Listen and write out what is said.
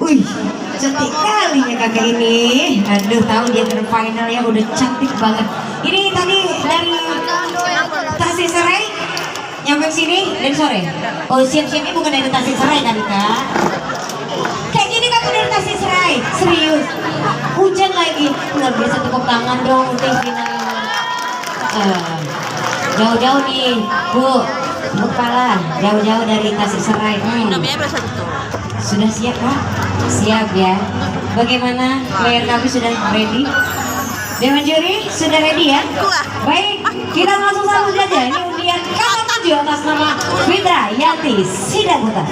Wih, cantik kali ya kakak ini. Aduh, tahu dia final ya udah cantik banget. Ini tadi dari Tasikserai nyampe sini dari sore. Oh, siap-siap ini bukan dari Tasikserai tadi kak. Kayak gini kamu dari Tasikserai, serius. Hujan lagi, luar biasa, tepuk tangan dong untuk final. Jauh-jauh nih, Bu. Kepala jauh-jauh dari Tasikserai. Sudah siap Pak? Siap ya. Bagaimana player kami sudah ready? Dewan juri sudah ready ya? Baik, kita langsung sambut saja. Ini undian KK7 atas nama Fitra Yanti Sidaputra.